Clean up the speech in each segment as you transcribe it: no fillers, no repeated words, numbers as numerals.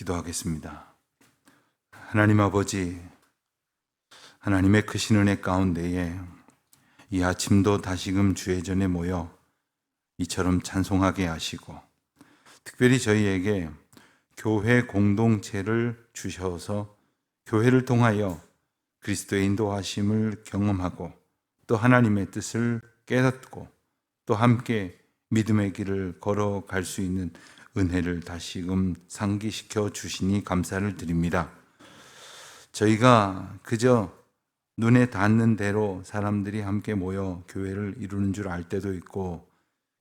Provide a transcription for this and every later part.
기도하겠습니다. 하나님 아버지, 하나님의 크신 은혜 가운데에 이 아침도 다시금 주의 전에 모여 이처럼 찬송하게 하시고, 특별히 저희에게 교회 공동체를 주셔서 교회를 통하여 그리스도의 인도하심을 경험하고 또 하나님의 뜻을 깨닫고 또 함께 믿음의 길을 걸어갈 수 있는 은혜를 다시금 상기시켜 주시니 감사를 드립니다. 저희가 그저 눈에 닿는 대로 사람들이 함께 모여 교회를 이루는 줄 알 때도 있고,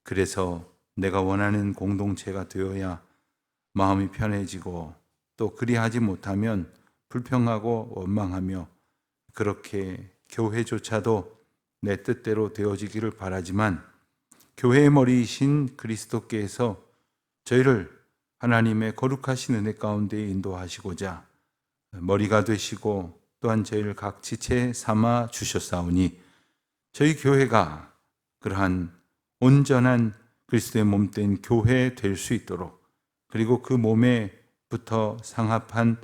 그래서 내가 원하는 공동체가 되어야 마음이 편해지고 또 그리하지 못하면 불평하고 원망하며 그렇게 교회조차도 내 뜻대로 되어지기를 바라지만, 교회의 머리이신 그리스도께서 저희를 하나님의 거룩하신 은혜 가운데 인도하시고자 머리가 되시고 또한 저희를 각 지체 삼아 주셨사오니, 저희 교회가 그러한 온전한 그리스도의 몸된 교회 될 수 있도록, 그리고 그 몸에부터 상합한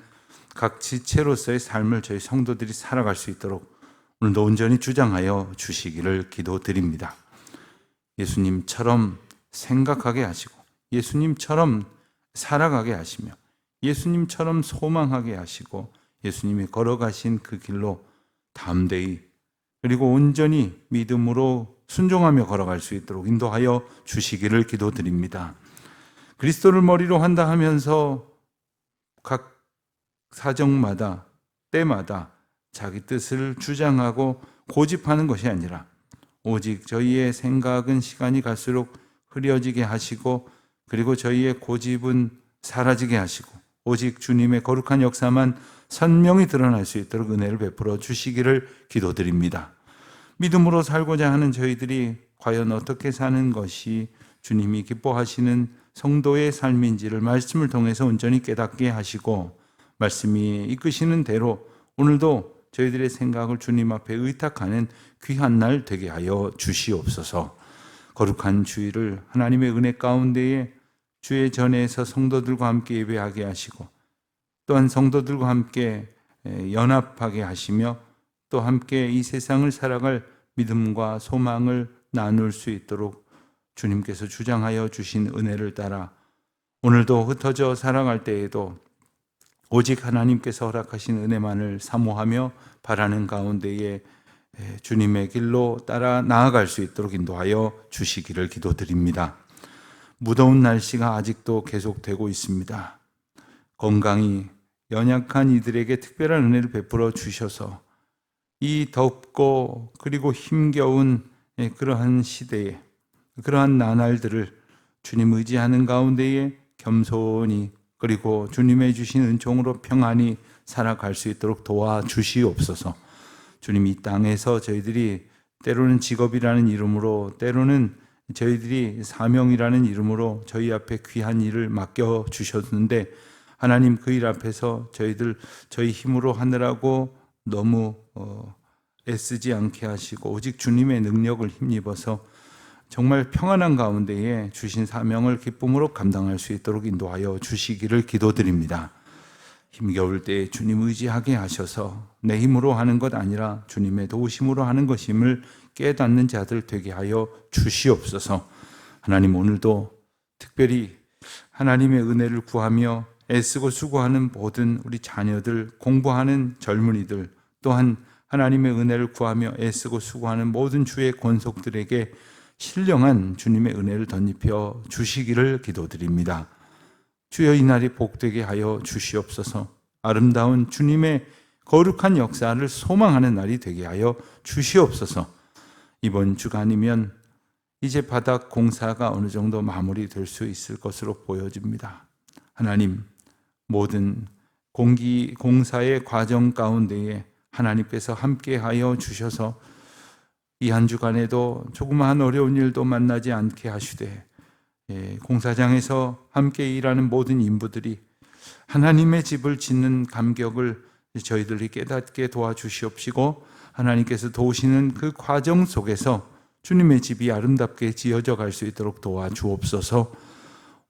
각 지체로서의 삶을 저희 성도들이 살아갈 수 있도록 오늘도 온전히 주장하여 주시기를 기도드립니다. 예수님처럼 생각하게 하시고 예수님처럼 살아가게 하시며 예수님처럼 소망하게 하시고 예수님이 걸어가신 그 길로 담대히 그리고 온전히 믿음으로 순종하며 걸어갈 수 있도록 인도하여 주시기를 기도드립니다. 그리스도를 머리로 한다 하면서 각 사정마다 때마다 자기 뜻을 주장하고 고집하는 것이 아니라 오직 저희의 생각은 시간이 갈수록 흐려지게 하시고, 그리고 저희의 고집은 사라지게 하시고 오직 주님의 거룩한 역사만 선명히 드러날 수 있도록 은혜를 베풀어 주시기를 기도드립니다. 믿음으로 살고자 하는 저희들이 과연 어떻게 사는 것이 주님이 기뻐하시는 성도의 삶인지를 말씀을 통해서 온전히 깨닫게 하시고, 말씀이 이끄시는 대로 오늘도 저희들의 생각을 주님 앞에 의탁하는 귀한 날 되게 하여 주시옵소서. 거룩한 주일을 하나님의 은혜 가운데에 주의 전에서 성도들과 함께 예배하게 하시고, 또한 성도들과 함께 연합하게 하시며 또 함께 이 세상을 살아갈 믿음과 소망을 나눌 수 있도록 주님께서 주장하여 주신 은혜를 따라 오늘도 흩어져 살아갈 때에도 오직 하나님께서 허락하신 은혜만을 사모하며 바라는 가운데에 주님의 길로 따라 나아갈 수 있도록 인도하여 주시기를 기도드립니다. 무더운 날씨가 아직도 계속되고 있습니다. 건강이 연약한 이들에게 특별한 은혜를 베풀어 주셔서 이 덥고 그리고 힘겨운 그러한 시대에 그러한 나날들을 주님 의지하는 가운데에 겸손히 그리고 주님의 주신 은총으로 평안히 살아갈 수 있도록 도와주시옵소서. 주님, 이 땅에서 저희들이 때로는 직업이라는 이름으로, 때로는 저희들이 사명이라는 이름으로 저희 앞에 귀한 일을 맡겨주셨는데, 하나님 그 일 앞에서 저희 힘으로 하느라고 너무 애쓰지 않게 하시고 오직 주님의 능력을 힘입어서 정말 평안한 가운데에 주신 사명을 기쁨으로 감당할 수 있도록 인도하여 주시기를 기도드립니다. 힘겨울 때 주님 의지하게 하셔서 내 힘으로 하는 것 아니라 주님의 도우심으로 하는 것임을 깨닫는 자들 되게 하여 주시옵소서. 하나님, 오늘도 특별히 하나님의 은혜를 구하며 애쓰고 수고하는 모든 우리 자녀들, 공부하는 젊은이들, 또한 하나님의 은혜를 구하며 애쓰고 수고하는 모든 주의 권속들에게 신령한 주님의 은혜를 덧입혀 주시기를 기도드립니다. 주여, 이 날이 복되게 하여 주시옵소서. 아름다운 주님의 거룩한 역사를 소망하는 날이 되게 하여 주시옵소서. 이번 주간이면 이제 바닥 공사가 어느 정도 마무리될 수 있을 것으로 보여집니다. 하나님, 모든 공사의 과정 가운데에 하나님께서 함께하여 주셔서 이 한 주간에도 조그마한 어려운 일도 만나지 않게 하시되, 공사장에서 함께 일하는 모든 인부들이 하나님의 집을 짓는 감격을 저희들이 깨닫게 도와주시옵시고, 하나님께서 도우시는 그 과정 속에서 주님의 집이 아름답게 지어져 갈 수 있도록 도와주옵소서.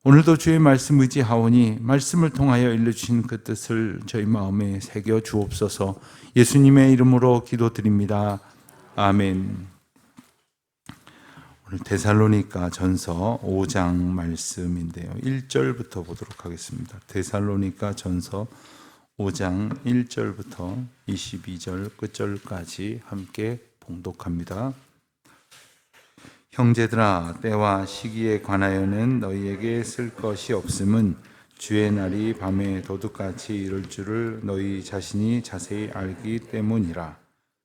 오늘도 주의 말씀 의지하오니 말씀을 통하여 일러주신 그 뜻을 저희 마음에 새겨 주옵소서. 예수님의 이름으로 기도드립니다. 아멘. 오늘 데살로니가 전서 5장 말씀인데요. 1절부터 보도록 하겠습니다. 데살로니가 전서 5장 1절부터 22절 끝절까지 함께 봉독합니다. 형제들아, 때와 시기에 관하여는 너희에게 쓸 것이 없음은 주의 날이 밤에 도둑같이 이를 줄을 너희 자신이 자세히 알기 때문이라.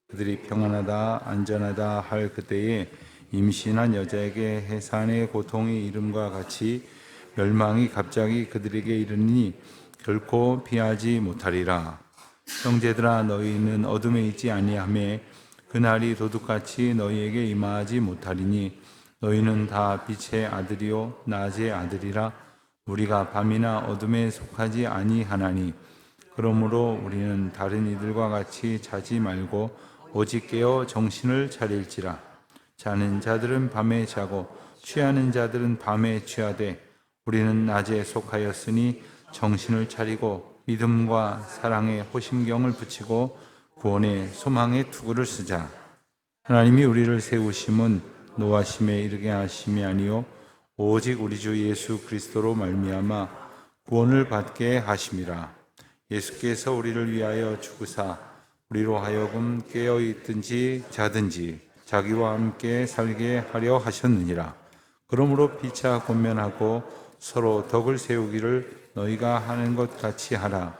그들이 평안하다 안전하다 할 그때에 임신한 여자에게 해산의 고통이 이름과 같이 멸망이 갑자기 그들에게 이르니 결코 피하지 못하리라. 형제들아, 너희는 어둠에 있지 아니하매 그날이 도둑같이 너희에게 임하지 못하리니 너희는 다 빛의 아들이요 낮의 아들이라. 우리가 밤이나 어둠에 속하지 아니하나니 그러므로 우리는 다른 이들과 같이 자지 말고 오직 깨어 정신을 차릴지라. 자는 자들은 밤에 자고 취하는 자들은 밤에 취하되 우리는 낮에 속하였으니 정신을 차리고 믿음과 사랑에 호심경을 붙이고 구원의 소망의 투구를 쓰자. 하나님이 우리를 세우심은 노하심에 이르게 하심이 아니요 오직 우리 주 예수 그리스도로 말미암아 구원을 받게 하심이라. 예수께서 우리를 위하여 죽으사 우리로 하여금 깨어 있든지 자든지 자기와 함께 살게 하려 하셨느니라. 그러므로 피차 권면하고 서로 덕을 세우기를 너희가 하는 것 같이 하라.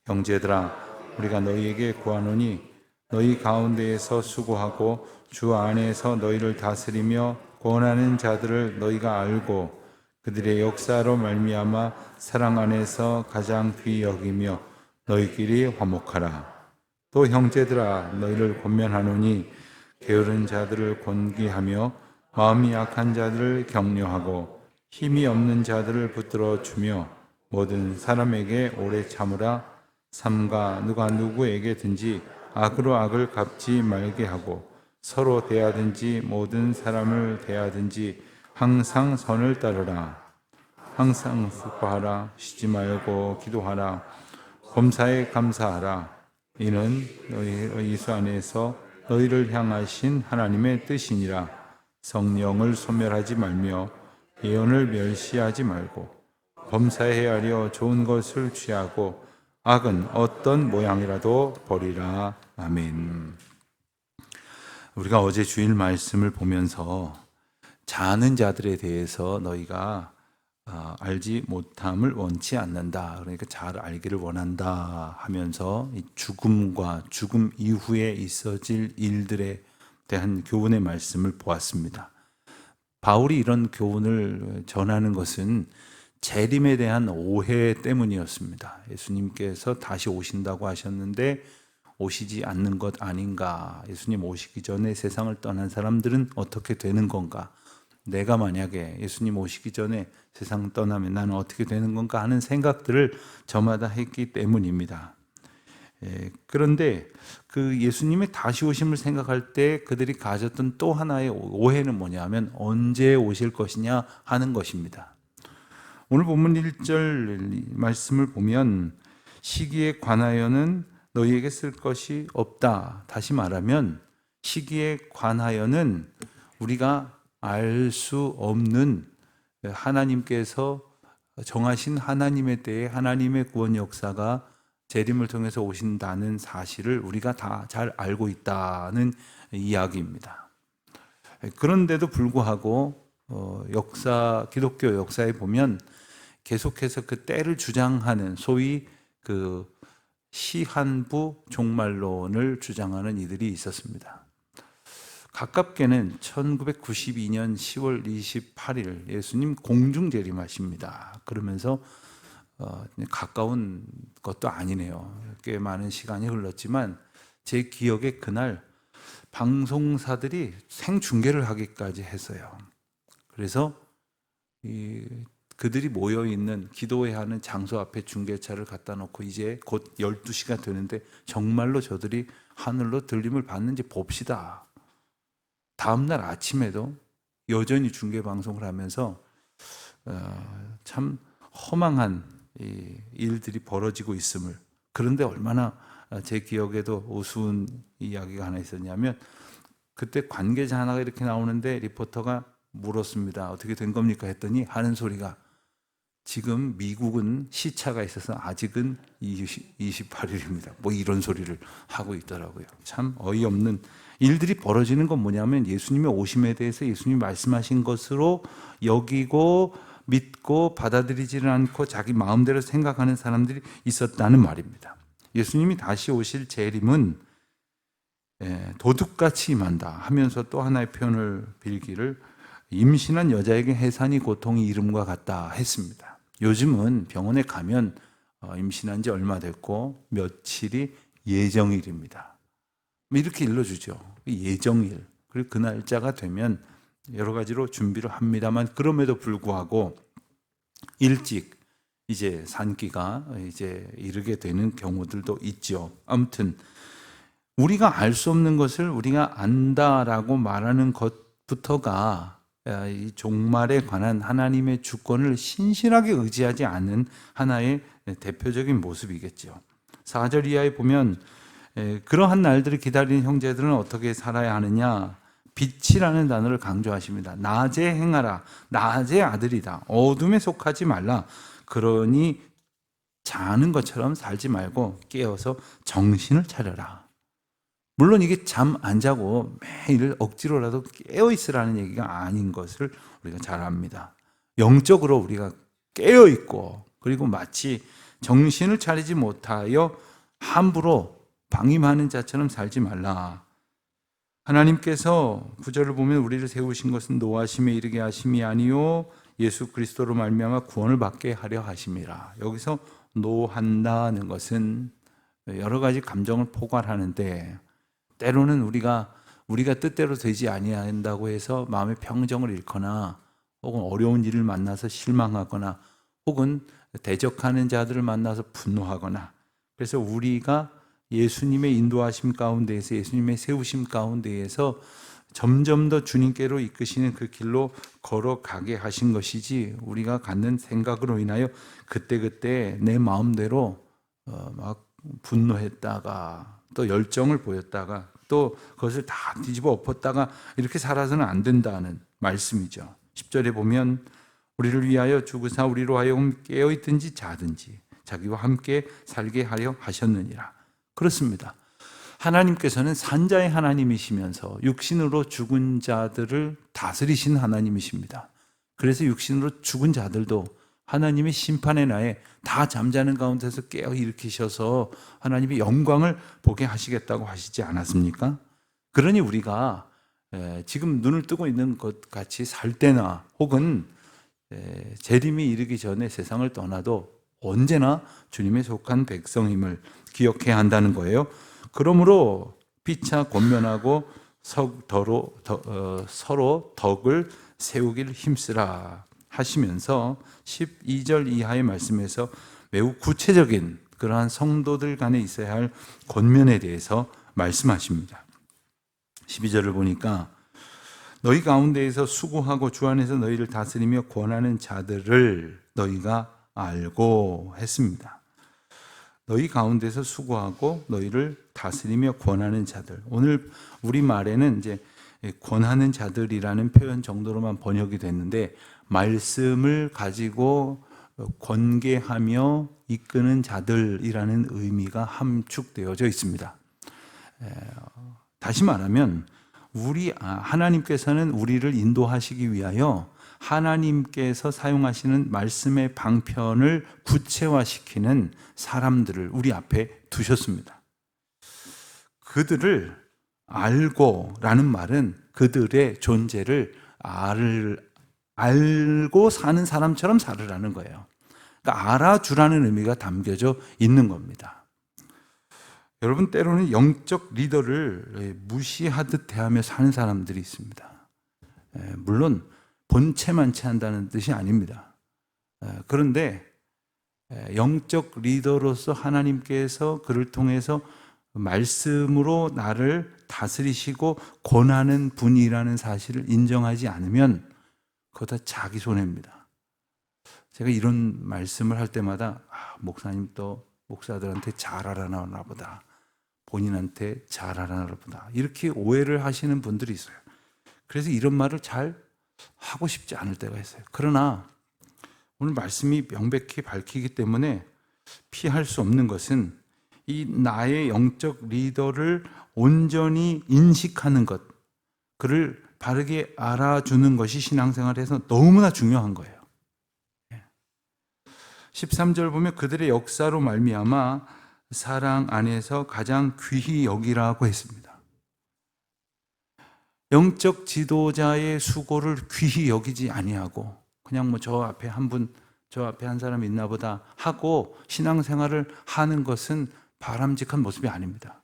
형제들아, 우리가 너희에게 구하노니 너희 가운데에서 수고하고 주 안에서 너희를 다스리며 권하는 자들을 너희가 알고 그들의 역사로 말미암아 사랑 안에서 가장 귀히 여기며 너희끼리 화목하라. 또 형제들아, 너희를 권면하노니 게으른 자들을 권기하며 마음이 약한 자들을 격려하고 힘이 없는 자들을 붙들어 주며 모든 사람에게 오래 참으라. 삼가 누가 누구에게든지 악으로 악을 갚지 말게 하고 서로 대하든지 모든 사람을 대하든지 항상 선을 따르라. 항상 슬퍼하라. 쉬지 말고 기도하라. 범사에 감사하라. 이는 너희 예수 안에서 너희를 향하신 하나님의 뜻이니라. 성령을 소멸하지 말며 예언을 멸시하지 말고 범사에 헤아려 좋은 것을 취하고 악은 어떤 모양이라도 버리라. 아멘. 우리가 어제 주일 말씀을 보면서 자는 자들에 대해서 너희가 알지 못함을 원치 않는다. 그러니까 잘 알기를 원한다 하면서 이 죽음과 죽음 이후에 있어질 일들에 대한 교훈의 말씀을 보았습니다. 바울이 이런 교훈을 전하는 것은 재림에 대한 오해 때문이었습니다. 예수님께서 다시 오신다고 하셨는데 오시지 않는 것 아닌가? 예수님 오시기 전에 세상을 떠난 사람들은 어떻게 되는 건가? 내가 만약에 예수님 오시기 전에 세상 떠나면 나는 어떻게 되는 건가 하는 생각들을 저마다 했기 때문입니다. 그런데 그 예수님의 다시 오심을 생각할 때 그들이 가졌던 또 하나의 오해는 뭐냐면 언제 오실 것이냐 하는 것입니다. 오늘 본문 1절 말씀을 보면 시기에 관하여는 너희에게 쓸 것이 없다. 다시 말하면 시기에 관하여는 우리가 알 수 없는 하나님께서 정하신 하나님에 대해 하나님의 구원 역사가 재림을 통해서 오신다는 사실을 우리가 다 잘 알고 있다는 이야기입니다. 그런데도 불구하고 기독교 역사에 보면 계속해서 그 때를 주장하는 소위 그 시한부 종말론을 주장하는 이들이 있었습니다. 가깝게는 1992년 10월 28일 예수님 공중 재림하십니다. 그러면서 가까운 것도 아니네요. 꽤 많은 시간이 흘렀지만 제 기억에 그날 방송사들이 생중계를 하기까지 했어요. 그래서 그들이 모여있는 기도해야 하는 장소 앞에 중계차를 갖다 놓고 이제 곧 12시가 되는데 정말로 저들이 하늘로 들림을 받는지 봅시다. 다음날 아침에도 여전히 중계방송을 하면서 참 허망한 일들이 벌어지고 있음을, 그런데 얼마나 제 기억에도 우스운 이야기가 하나 있었냐면, 그때 관계자 하나가 이렇게 나오는데 리포터가 물었습니다. 어떻게 된 겁니까? 했더니 하는 소리가, 지금 미국은 시차가 있어서 아직은 28일입니다. 뭐 이런 소리를 하고 있더라고요. 참 어이없는 일들이 벌어지는 건 뭐냐면, 예수님의 오심에 대해서 예수님이 말씀하신 것으로 여기고 믿고 받아들이지는 않고 자기 마음대로 생각하는 사람들이 있었다는 말입니다. 예수님이 다시 오실 재림은 도둑같이 임한다 하면서 또 하나의 표현을 빌기를, 임신한 여자에게 해산이 고통이 이름과 같다 했습니다. 요즘은 병원에 가면 임신한 지 얼마 됐고 며칠이 예정일입니다. 이렇게 일러주죠. 예정일. 그리고 그 날짜가 되면 여러 가지로 준비를 합니다만, 그럼에도 불구하고 일찍 이제 산기가 이제 이르게 되는 경우들도 있죠. 아무튼 우리가 알 수 없는 것을 우리가 안다라고 말하는 것부터가 이 종말에 관한 하나님의 주권을 신실하게 의지하지 않는 하나의 대표적인 모습이겠죠. 4절 이하에 보면, 그러한 날들을 기다리는 형제들은 어떻게 살아야 하느냐, 빛이라는 단어를 강조하십니다. 낮에 행하라, 낮의 아들이다, 어둠에 속하지 말라. 그러니 자는 것처럼 살지 말고 깨어서 정신을 차려라. 물론 이게 잠 안 자고 매일 억지로라도 깨어 있으라는 얘기가 아닌 것을 우리가 잘 압니다. 영적으로 우리가 깨어 있고, 그리고 마치 정신을 차리지 못하여 함부로 방임하는 자처럼 살지 말라. 하나님께서 9절을 보면, 우리를 세우신 것은 노하심에 이르게 하심이 아니요 예수 그리스도로 말미암아 구원을 받게 하려 하심이라. 여기서 노한다는 것은 여러 가지 감정을 포괄하는데, 때로는 우리가 뜻대로 되지 아니한다고 해서 마음의 평정을 잃거나, 혹은 어려운 일을 만나서 실망하거나, 혹은 대적하는 자들을 만나서 분노하거나, 그래서 우리가 예수님의 인도하심 가운데에서, 예수님의 세우심 가운데에서 점점 더 주님께로 이끄시는 그 길로 걸어가게 하신 것이지, 우리가 갖는 생각으로 인하여 그때그때 내 마음대로 막 분노했다가 또 열정을 보였다가 또 그것을 다 뒤집어 엎었다가 이렇게 살아서는 안 된다는 말씀이죠. 10절에 보면, 우리를 위하여 죽으사 우리로 하여금 깨어있든지 자든지 자기와 함께 살게 하려 하셨느니라. 그렇습니다. 하나님께서는 산자의 하나님이시면서 육신으로 죽은 자들을 다스리신 하나님이십니다. 그래서 육신으로 죽은 자들도 하나님의 심판의 날에 다 잠자는 가운데서 깨어 일으키셔서 하나님의 영광을 보게 하시겠다고 하시지 않았습니까? 그러니 우리가 지금 눈을 뜨고 있는 것 같이 살 때나, 혹은 재림이 이르기 전에 세상을 떠나도 언제나 주님의 속한 백성임을 기억해야 한다는 거예요. 그러므로 피차 권면하고 서로 덕을 세우길 힘쓰라 하시면서 12절 이하의 말씀에서 매우 구체적인 그러한 성도들 간에 있어야 할 권면에 대해서 말씀하십니다. 12절을 보니까, 너희 가운데에서 수고하고 주 안에서 너희를 다스리며 권하는 자들을 너희가 알고 했습니다. 너희 가운데서 수고하고 너희를 다스리며 권하는 자들. 오늘 우리말에는 이제 권하는 자들이라는 표현 정도로만 번역이 됐는데, 말씀을 가지고 권계하며 이끄는 자들이라는 의미가 함축되어져 있습니다. 다시 말하면, 하나님께서는 우리를 인도하시기 위하여 하나님께서 사용하시는 말씀의 방편을 구체화시키는 사람들을 우리 앞에 두셨습니다. 그들을 알고라는 말은 그들의 존재를 알고 사는 사람처럼 살으라는 거예요. 그러니까 알아주라는 의미가 담겨져 있는 겁니다. 여러분, 때로는 영적 리더를 무시하듯 대하며 사는 사람들이 있습니다. 물론 본체만 체한다는 뜻이 아닙니다. 그런데 영적 리더로서 하나님께서 그를 통해서 말씀으로 나를 다스리시고 권하는 분이라는 사실을 인정하지 않으면 그거 다 자기 손해입니다. 제가 이런 말씀을 할 때마다 목사님 또 목사들한테 잘하라나 보다, 본인한테 잘하라나 보다, 이렇게 오해를 하시는 분들이 있어요. 그래서 이런 말을 잘 하고 싶지 않을 때가 있어요. 그러나 오늘 말씀이 명백히 밝히기 때문에 피할 수 없는 것은 이 나의 영적 리더를 온전히 인식하는 것, 그를 바르게 알아주는 것이 신앙생활에서 너무나 중요한 거예요. 13절 보면 그들의 역사로 말미암아 사랑 안에서 가장 귀히 여기라고 했습니다. 영적 지도자의 수고를 귀히 여기지 아니하고 그냥 뭐 저 앞에 한 사람 있나 보다 하고 신앙생활을 하는 것은 바람직한 모습이 아닙니다.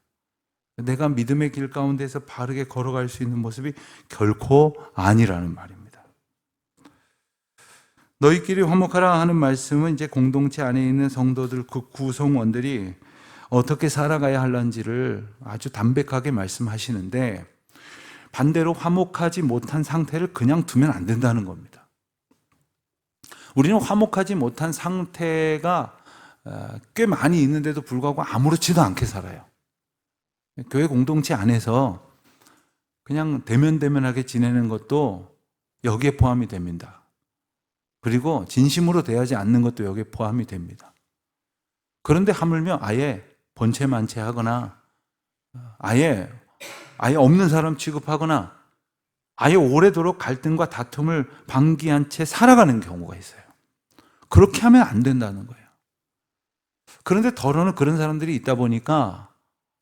내가 믿음의 길 가운데서 바르게 걸어갈 수 있는 모습이 결코 아니라는 말입니다. 너희끼리 화목하라 하는 말씀은 이제 공동체 안에 있는 성도들, 그 구성원들이 어떻게 살아가야 할런지를 아주 담백하게 말씀하시는데, 반대로 화목하지 못한 상태를 그냥 두면 안 된다는 겁니다. 우리는 화목하지 못한 상태가 꽤 많이 있는데도 불구하고 아무렇지도 않게 살아요. 교회 공동체 안에서 그냥 대면대면하게 지내는 것도 여기에 포함이 됩니다. 그리고 진심으로 대하지 않는 것도 여기에 포함이 됩니다. 그런데 하물며 아예 본체만체하거나 아예 없는 사람 취급하거나 아예 오래도록 갈등과 다툼을 방기한 채 살아가는 경우가 있어요. 그렇게 하면 안 된다는 거예요. 그런데 더러는 그런 사람들이 있다 보니까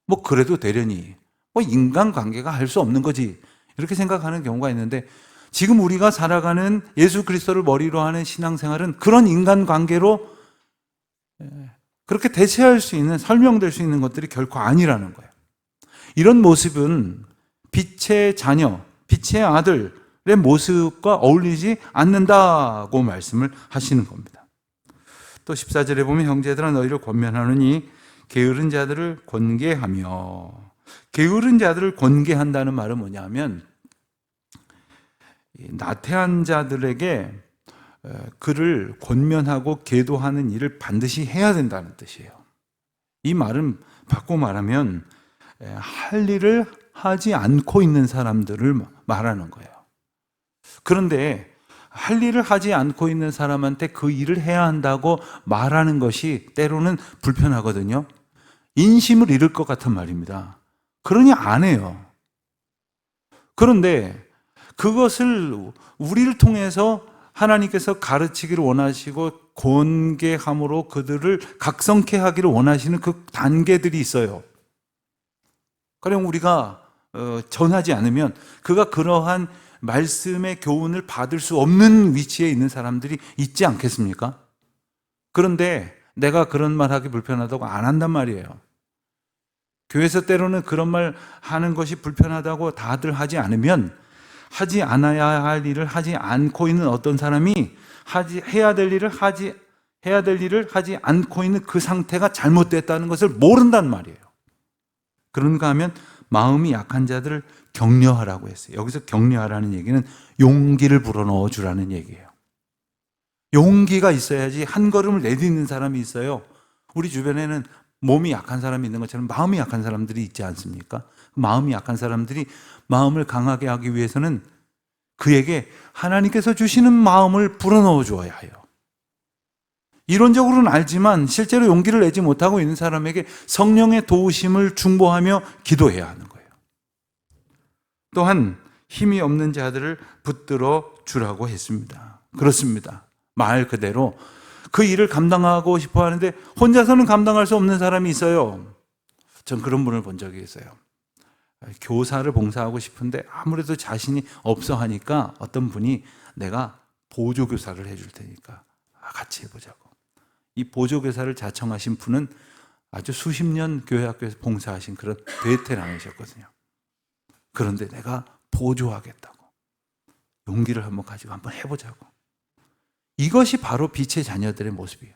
뭐 그래도 되려니 뭐 인간관계가 할 수 없는 거지 이렇게 생각하는 경우가 있는데, 지금 우리가 살아가는 예수 그리스도를 머리로 하는 신앙생활은 그런 인간관계로 그렇게 대체할 수 있는, 설명될 수 있는 것들이 결코 아니라는 거예요. 이런 모습은 빛의 자녀, 빛의 아들의 모습과 어울리지 않는다고 말씀을 하시는 겁니다. 또 14절에 보면 형제들아 너희를 권면하노니 게으른 자들을 권계하며, 게으른 자들을 권계한다는 말은 뭐냐면 나태한 자들에게 그를 권면하고 계도하는 일을 반드시 해야 된다는 뜻이에요. 이 말은 바꿔 말하면 할 일을 하지 않고 있는 사람들을 말하는 거예요. 그런데 할 일을 하지 않고 있는 사람한테 그 일을 해야 한다고 말하는 것이 때로는 불편하거든요. 인심을 잃을 것 같은 말입니다. 그러니 안 해요. 그런데 그것을 우리를 통해서 하나님께서 가르치기를 원하시고 권계함으로 그들을 각성케 하기를 원하시는 그 단계들이 있어요. 그럼 우리가 전하지 않으면 그가 그러한 말씀의 교훈을 받을 수 없는 위치에 있는 사람들이 있지 않겠습니까? 그런데 내가 그런 말 하기 불편하다고 안 한단 말이에요. 교회에서 때로는 그런 말 하는 것이 불편하다고 다들 하지 않으면 하지 않아야 할 일을 하지 않고 있는 어떤 사람이 해야 될 일을 하지 않고 있는 그 상태가 잘못됐다는 것을 모른단 말이에요. 그런가 하면 마음이 약한 자들을 격려하라고 했어요. 여기서 격려하라는 얘기는 용기를 불어넣어 주라는 얘기예요. 용기가 있어야지 한 걸음을 내딛는 사람이 있어요. 우리 주변에는 몸이 약한 사람이 있는 것처럼 마음이 약한 사람들이 있지 않습니까? 마음이 약한 사람들이 마음을 강하게 하기 위해서는 그에게 하나님께서 주시는 마음을 불어넣어 주어야 해요. 이론적으로는 알지만 실제로 용기를 내지 못하고 있는 사람에게 성령의 도우심을 중보하며 기도해야 하는 거예요. 또한 힘이 없는 자들을 붙들어 주라고 했습니다. 그렇습니다. 말 그대로 그 일을 감당하고 싶어 하는데 혼자서는 감당할 수 없는 사람이 있어요. 전 그런 분을 본 적이 있어요. 교사를 봉사하고 싶은데 아무래도 자신이 없어 하니까 어떤 분이 내가 보조교사를 해줄 테니까 같이 해보자고. 이 보조교사를 자청하신 분은 아주 수십 년 교회 학교에서 봉사하신 그런 베테랑이셨거든요. 그런데 내가 보조하겠다고. 용기를 한번 가지고 한번 해보자고. 이것이 바로 빛의 자녀들의 모습이에요.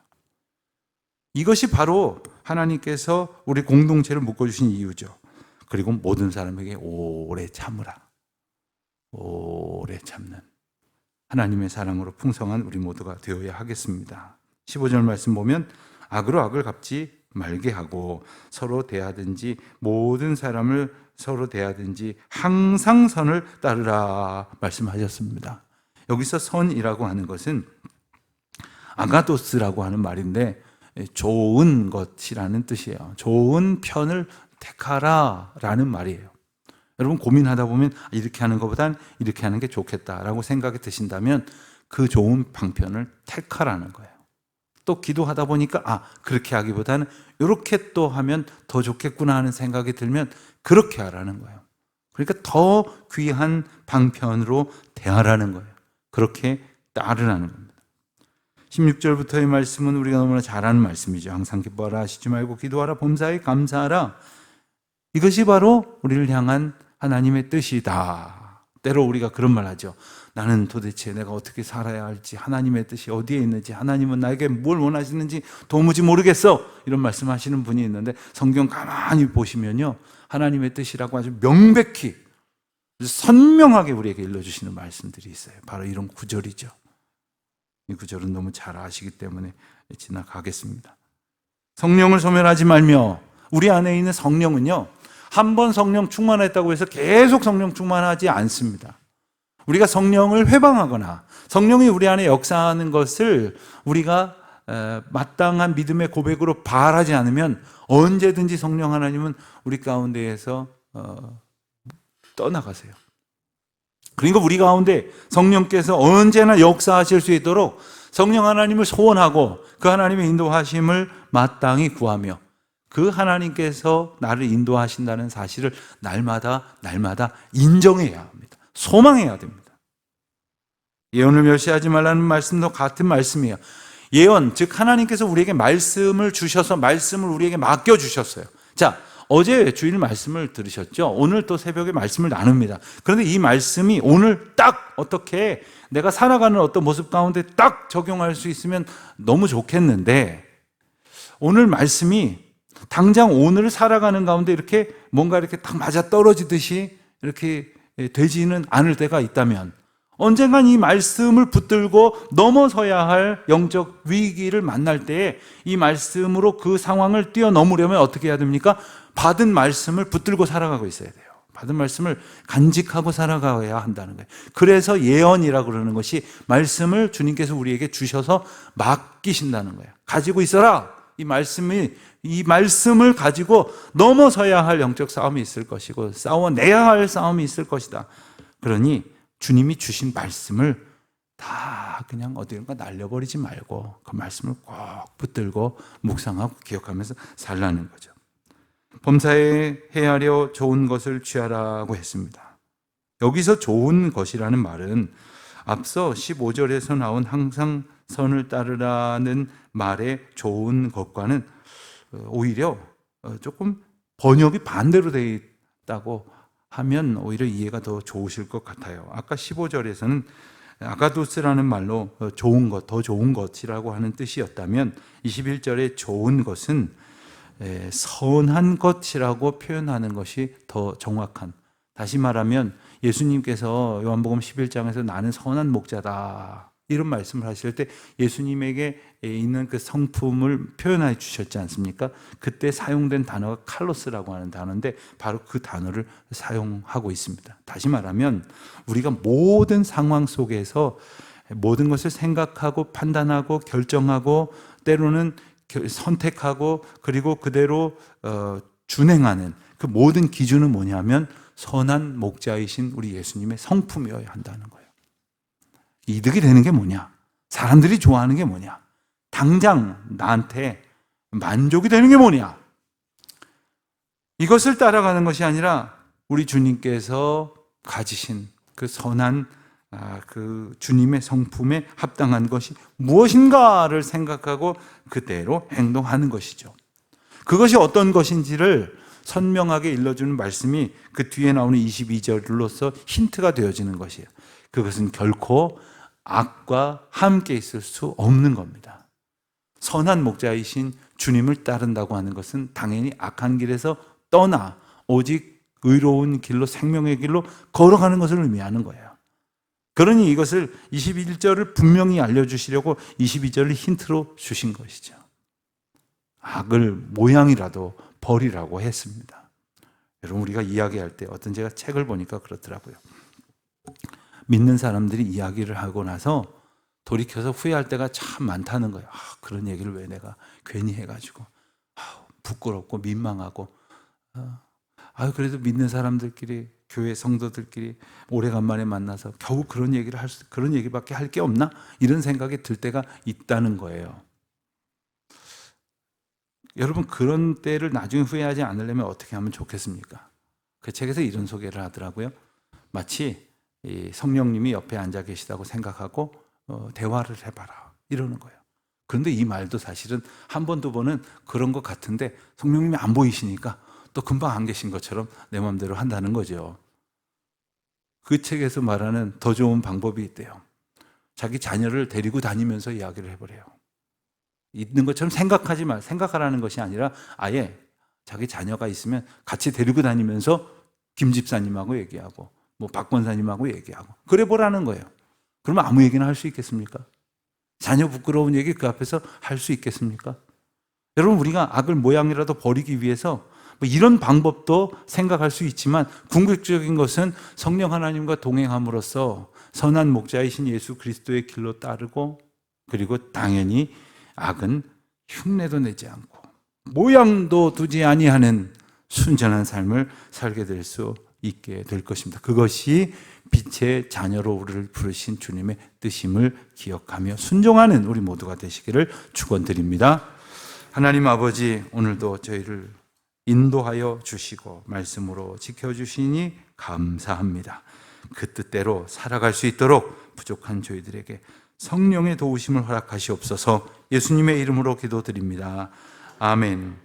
이것이 바로 하나님께서 우리 공동체를 묶어주신 이유죠. 그리고 모든 사람에게 오래 참으라. 오래 참는 하나님의 사랑으로 풍성한 우리 모두가 되어야 하겠습니다. 15절 말씀 보면 악으로 악을 갚지 말게 하고 서로 대하든지 모든 사람을 서로 대하든지 항상 선을 따르라 말씀하셨습니다. 여기서 선이라고 하는 것은 아가도스라고 하는 말인데 좋은 것이라는 뜻이에요. 좋은 편을 택하라라는 말이에요. 여러분 고민하다 보면 이렇게 하는 것보단 이렇게 하는 게 좋겠다라고 생각이 드신다면 그 좋은 방편을 택하라는 거예요. 또 기도하다 보니까 그렇게 하기보다는 이렇게 또 하면 더 좋겠구나 하는 생각이 들면 그렇게 하라는 거예요. 그러니까 더 귀한 방편으로 대하라는 거예요. 그렇게 따르라는 겁니다. 16절부터의 말씀은 우리가 너무나 잘 아는 말씀이죠. 항상 기뻐하라, 하시지 말고 기도하라, 범사에 감사하라. 이것이 바로 우리를 향한 하나님의 뜻이다. 때로 우리가 그런 말 하죠. 나는 도대체 내가 어떻게 살아야 할지, 하나님의 뜻이 어디에 있는지, 하나님은 나에게 뭘 원하시는지 도무지 모르겠어. 이런 말씀하시는 분이 있는데 성경 가만히 보시면요, 하나님의 뜻이라고 아주 명백히 선명하게 우리에게 일러주시는 말씀들이 있어요. 바로 이런 구절이죠. 이 구절은 너무 잘 아시기 때문에 지나가겠습니다. 성령을 소멸하지 말며, 우리 안에 있는 성령은요, 한 번 성령 충만했다고 해서 계속 성령 충만하지 않습니다. 우리가 성령을 회방하거나 성령이 우리 안에 역사하는 것을 우리가 마땅한 믿음의 고백으로 발하지 않으면 언제든지 성령 하나님은 우리 가운데에서 떠나가세요. 그러니까 우리 가운데 성령께서 언제나 역사하실 수 있도록 성령 하나님을 소원하고 그 하나님의 인도하심을 마땅히 구하며 그 하나님께서 나를 인도하신다는 사실을 날마다 인정해야 합니다. 소망해야 됩니다. 예언을 멸시하지 말라는 말씀도 같은 말씀이에요. 예언, 즉 하나님께서 우리에게 말씀을 주셔서 말씀을 우리에게 맡겨주셨어요. 자, 어제 주일 말씀을 들으셨죠? 오늘 또 새벽에 말씀을 나눕니다. 그런데 이 말씀이 오늘 딱 어떻게 내가 살아가는 어떤 모습 가운데 딱 적용할 수 있으면 너무 좋겠는데, 오늘 말씀이 당장 오늘 살아가는 가운데 이렇게 뭔가 이렇게 딱 맞아 떨어지듯이 이렇게 되지는 않을 때가 있다면, 언젠간 이 말씀을 붙들고 넘어서야 할 영적 위기를 만날 때에 이 말씀으로 그 상황을 뛰어넘으려면 어떻게 해야 됩니까? 받은 말씀을 붙들고 살아가고 있어야 돼요. 받은 말씀을 간직하고 살아가야 한다는 거예요. 그래서 예언이라고 그러는 것이 말씀을 주님께서 우리에게 주셔서 맡기신다는 거예요. 가지고 있어라. 이 말씀을 가지고 넘어서야 할 영적 싸움이 있을 것이고 싸워내야 할 싸움이 있을 것이다. 그러니 주님이 주신 말씀을 다 그냥 어디론가 날려버리지 말고 그 말씀을 꼭 붙들고 묵상하고 기억하면서 살라는 거죠. 범사에 헤아려 좋은 것을 취하라고 했습니다. 여기서 좋은 것이라는 말은 앞서 15절에서 나온 항상 선을 따르라는 말의 좋은 것과는 오히려 조금 번역이 반대로 되어 있다고 하면 오히려 이해가 더 좋으실 것 같아요. 아까 15절에서는 아가도스라는 말로 좋은 것, 더 좋은 것이라고 하는 뜻이었다면 21절에 좋은 것은 선한 것이라고 표현하는 것이 더 정확한, 다시 말하면 예수님께서 요한복음 11장에서 나는 선한 목자다 이런 말씀을 하실 때 예수님에게 있는 그 성품을 표현해 주셨지 않습니까? 그때 사용된 단어가 칼로스라고 하는 단어인데 바로 그 단어를 사용하고 있습니다. 다시 말하면 우리가 모든 상황 속에서 모든 것을 생각하고 판단하고 결정하고 때로는 선택하고 그리고 그대로 준행하는 그 모든 기준은 뭐냐면 선한 목자이신 우리 예수님의 성품이어야 한다는 거예요. 이득이 되는 게 뭐냐? 사람들이 좋아하는 게 뭐냐? 당장 나한테 만족이 되는 게 뭐냐? 이것을 따라가는 것이 아니라 우리 주님께서 가지신 그 선한 그 주님의 성품에 합당한 것이 무엇인가를 생각하고 그대로 행동하는 것이죠. 그것이 어떤 것인지를 선명하게 일러주는 말씀이 그 뒤에 나오는 22절로서 힌트가 되어지는 것이에요. 그것은 결코 악과 함께 있을 수 없는 겁니다. 선한 목자이신 주님을 따른다고 하는 것은 당연히 악한 길에서 떠나 오직 의로운 길로 생명의 길로 걸어가는 것을 의미하는 거예요. 그러니 이것을 21절을 분명히 알려주시려고 22절을 힌트로 주신 것이죠. 악을 모양이라도 버리라고 했습니다. 여러분, 우리가 이야기할 때 어떤 제가 책을 보니까 그렇더라고요. 믿는 사람들이 이야기를 하고 나서 돌이켜서 후회할 때가 참 많다는 거예요. 그런 얘기를 왜 내가 괜히 해가지고 부끄럽고 민망하고 그래도 믿는 사람들끼리 교회 성도들끼리 오래간만에 만나서 겨우 그런 얘기밖에 할 게 없나? 이런 생각이 들 때가 있다는 거예요. 여러분, 그런 때를 나중에 후회하지 않으려면 어떻게 하면 좋겠습니까? 그 책에서 이런 소개를 하더라고요. 마치 성령님이 옆에 앉아 계시다고 생각하고 대화를 해봐라, 이러는 거예요. 그런데 이 말도 사실은 한 번, 두 번은 그런 것 같은데 성령님이 안 보이시니까 또 금방 안 계신 것처럼 내 마음대로 한다는 거죠. 그 책에서 말하는 더 좋은 방법이 있대요. 자기 자녀를 데리고 다니면서 이야기를 해보래요. 있는 것처럼 생각하라는 것이 아니라 아예 자기 자녀가 있으면 같이 데리고 다니면서 김 집사님하고 얘기하고 박 권사님하고 얘기하고 그래 보라는 거예요. 그러면 아무 얘기나 할 수 있겠습니까? 자녀 부끄러운 얘기 그 앞에서 할 수 있겠습니까? 여러분, 우리가 악을 모양이라도 버리기 위해서 이런 방법도 생각할 수 있지만 궁극적인 것은 성령 하나님과 동행함으로써 선한 목자이신 예수 그리스도의 길로 따르고, 그리고 당연히 악은 흉내도 내지 않고 모양도 두지 아니하는 순전한 삶을 살게 될 수 있게 될 것입니다. 그것이 빛의 자녀로 우리를 부르신 주님의 뜻임을 기억하며 순종하는 우리 모두가 되시기를 축원드립니다. 하나님 아버지, 오늘도 저희를 인도하여 주시고 말씀으로 지켜주시니 감사합니다. 그 뜻대로 살아갈 수 있도록 부족한 저희들에게 성령의 도우심을 허락하시옵소서. 예수님의 이름으로 기도드립니다. 아멘.